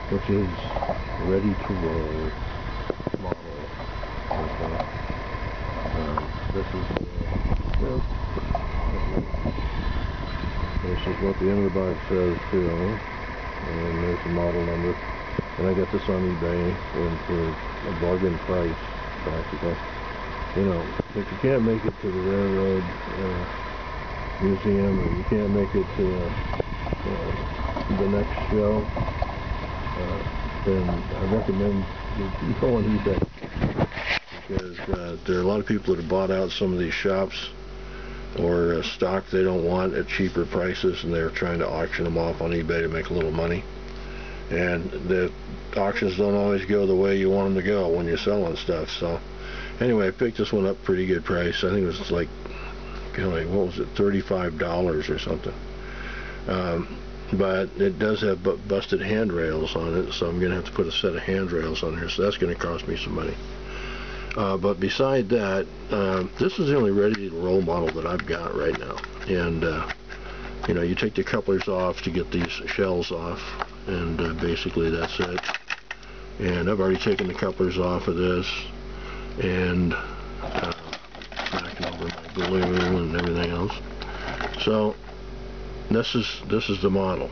which is ready to roll model. Okay. This is what the end of the box says too, and there's the model number. And I got this on eBay and for a bargain price, practically. You know, if you can't make it to the railroad museum, or you can't make it to the next show, then I recommend you go on eBay, because there are a lot of people that have bought out some of these shops or stock they don't want at cheaper prices, and they're trying to auction them off on eBay to make a little money. And the auctions don't always go the way you want them to go when you're selling stuff. So anyway, I picked this one up pretty good price. I think it was like, what was it, $35 or something. But it does have busted handrails on it, so I'm going to have to put a set of handrails on here, so that's going to cost me some money. But beside that, this is the only ready to roll model that I've got right now. And you know, you take the couplers off to get these shells off, and basically that's it. And I've already taken the couplers off of this, and knocking over my glue and everything else. So this is the model,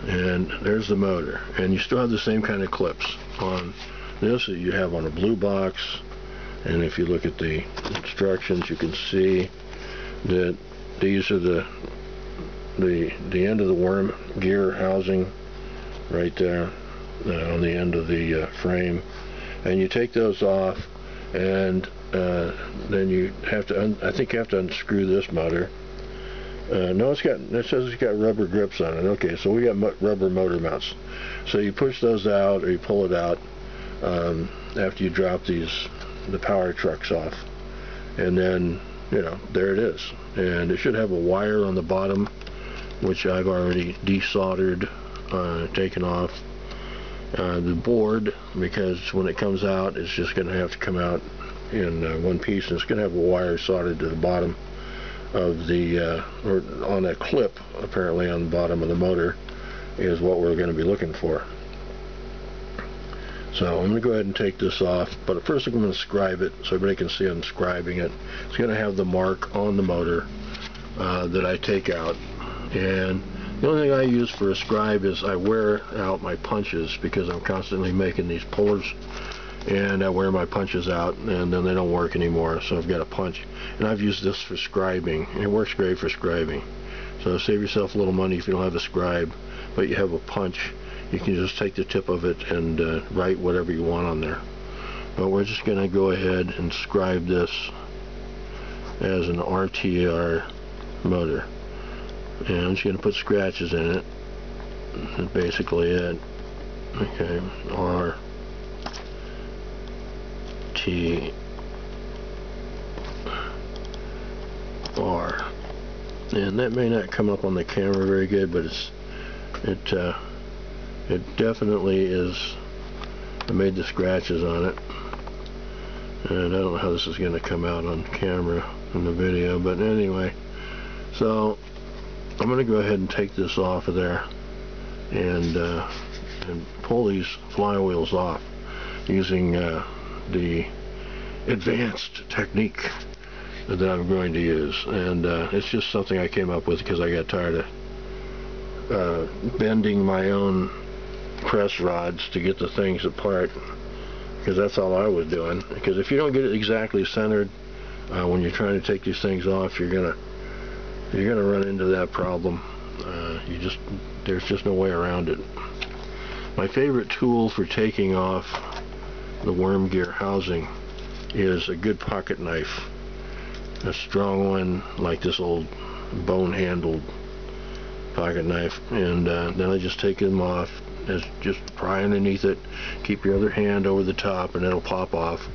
and there's the motor, and you still have the same kind of clips on this that you have on a blue box. And if you look at the instructions, you can see that these are the end of the worm gear housing right there on the end of the frame, and you take those off, and then you have to I think you have to unscrew this motor. No, it says it's got rubber grips on it. Okay, so we got rubber motor mounts. So you push those out, or you pull it out after you drop the power trucks off, and then, you know, there it is. And it should have a wire on the bottom, which I've already desoldered, taken off the board, because when it comes out, it's just going to have to come out in one piece, and it's going to have a wire soldered to the bottom of the or on a clip, apparently on the bottom of the motor, is what we're going to be looking for. So I'm going to go ahead and take this off, but first I'm going to scribe it so everybody can see I'm scribing it. It's going to have the mark on the motor that I take out, and the only thing I use for a scribe is I wear out my punches, because I'm constantly making these pullers, and I wear my punches out, and then they don't work anymore, so I've got a punch. And I've used this for scribing, and it works great for scribing. So save yourself a little money if you don't have a scribe, but you have a punch. You can just take the tip of it and write whatever you want on there. But we're just going to go ahead and scribe this as an RTR motor. And I'm just going to put scratches in it. That's basically it. Okay, RTR. And that may not come up on the camera very good, but it definitely is. I made the scratches on it, and I don't know how this is going to come out on camera in the video, but anyway, so I'm going to go ahead and take this off of there and pull these flywheels off using the advanced technique that I'm going to use. And it's just something I came up with because I got tired of bending my own press rods to get the things apart, because that's all I was doing. Because if you don't get it exactly centered when you're trying to take these things off, you're gonna run into that problem. There's just no way around it. My favorite tool for taking off the worm gear housing is a good pocket knife, a strong one like this old bone-handled pocket knife, and then I just take them off, just pry underneath it, keep your other hand over the top, and it'll pop off.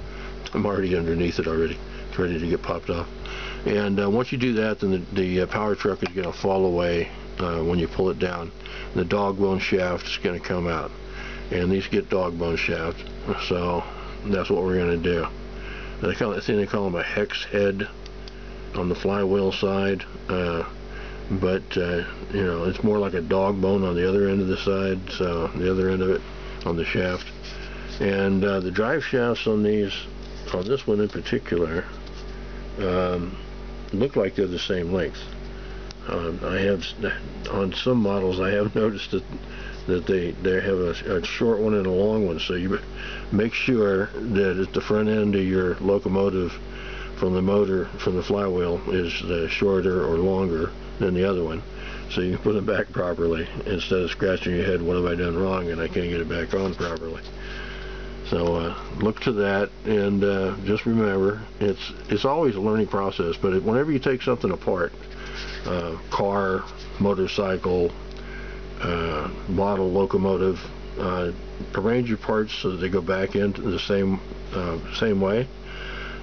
I'm already underneath it already. It's ready to get popped off. And once you do that, then the power truck is going to fall away when you pull it down. The dog bone shaft is going to come out, and these get dog bone shaft, so that's what we're going to do. I think they call them a hex head on the flywheel side. but you know, it's more like a dog bone on the other end of the side, so the other end of it on the shaft. And the drive shafts on these, on this one in particular, look like they're the same length. I have, on some models, I have noticed that they have a short one and a long one, so you make sure that at the front end of your locomotive from the motor, from the flywheel, is shorter or longer than the other one, so you can put them back properly instead of scratching your head, what have I done wrong, and I can't get it back on properly. So look to that, and just remember, it's always a learning process, but whenever you take something apart, car, motorcycle, model, locomotive, arrange your parts so that they go back into the same way,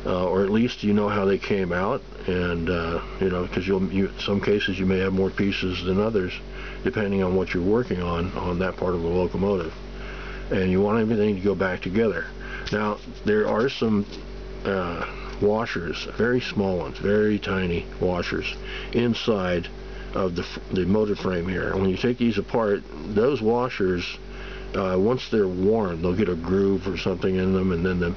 or at least you know how they came out, and you know, because some cases you may have more pieces than others depending on what you're working on that part of the locomotive, and you want everything to go back together. Now there are some washers, very small ones, very tiny washers inside of the motor frame here. And when you take these apart, those washers, once they're worn, they'll get a groove or something in them, and then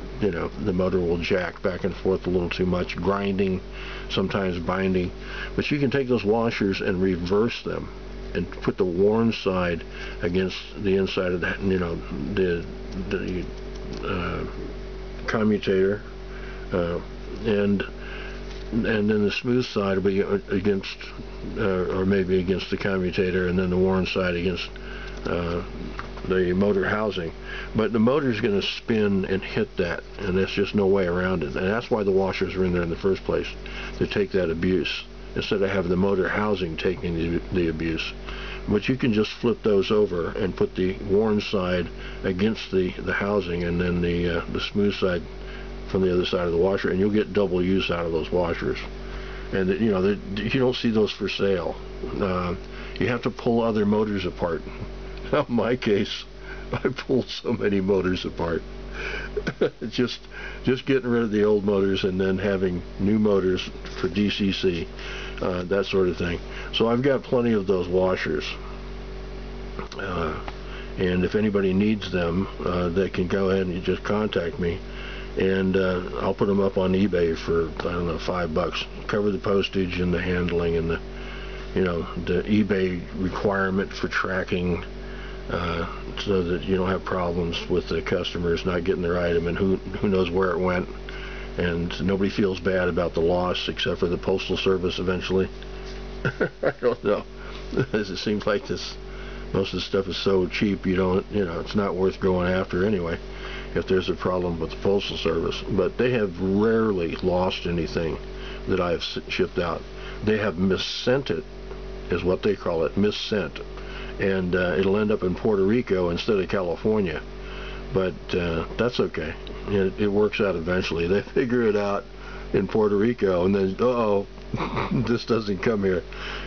the motor will jack back and forth a little too much, grinding, sometimes binding. But you can take those washers and reverse them and put the worn side against the inside of that, you know, the commutator, and then the smooth side will be against, or maybe against the commutator, and then the worn side against the motor housing. But the motor is going to spin and hit that, and there's just no way around it. And that's why the washers are in there in the first place, to take that abuse, instead of having the motor housing taking the abuse. But you can just flip those over and put the worn side against the housing, and then the smooth side from the other side of the washer, and you'll get double use out of those washers. And you know, you don't see those for sale. You have to pull other motors apart. Now, in my case, I pulled so many motors apart. just getting rid of the old motors and then having new motors for DCC, that sort of thing. So I've got plenty of those washers, and if anybody needs them, they can go ahead and just contact me, and I'll put them up on eBay for, I don't know, $5. Cover the postage and the handling and the, you know, the eBay requirement for tracking, so that you don't have problems with the customers not getting their item, and who knows where it went, and nobody feels bad about the loss except for the Postal Service eventually. I don't know. It seems like most of the stuff is so cheap, you know, it's not worth going after anyway if there's a problem with the Postal Service. But they have rarely lost anything that I've shipped out. They have missent it, is what they call it, missent. And it'll end up in Puerto Rico instead of California. But that's okay. It works out eventually. They figure it out in Puerto Rico, and then, uh-oh, this doesn't come here.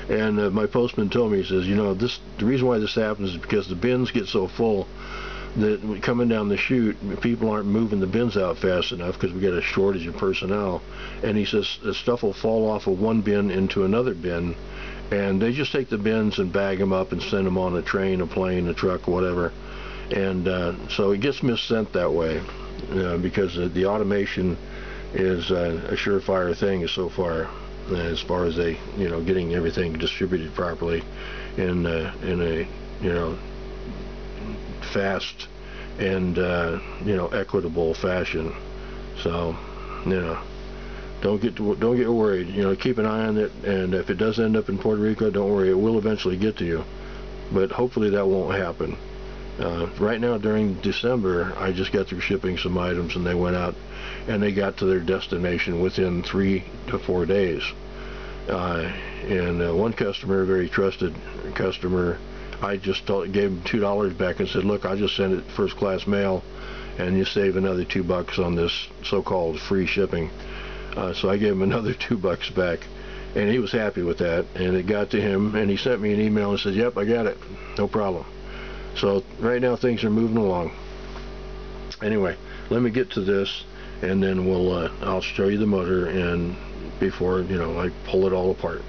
And my postman told me, he says, you know, the reason why this happens is because the bins get so full that coming down the chute, people aren't moving the bins out fast enough because we got a shortage of personnel. And he says the stuff will fall off of one bin into another bin, and they just take the bins and bag them up and send them on a train, a plane, a truck, whatever. And so it gets missent that way, because the automation is a surefire thing so far, as far as getting everything distributed properly in a fast and equitable fashion. So don't get worried. Keep an eye on it, and if it does end up in Puerto Rico, don't worry, it will eventually get to you, but hopefully that won't happen. Right now during December, I just got through shipping some items, and they went out and they got to their destination within 3 to 4 days. And one customer, a very trusted customer, I just gave him $2 back and said, look, I'll just send it first class mail and you save another $2 on this so-called free shipping. So I gave him another $2 back, and he was happy with that, and it got to him, and he sent me an email and said, yep, I got it, no problem. So right now things are moving along. Anyway, let me get to this, and then I'll show you the motor, and before I pull it all apart.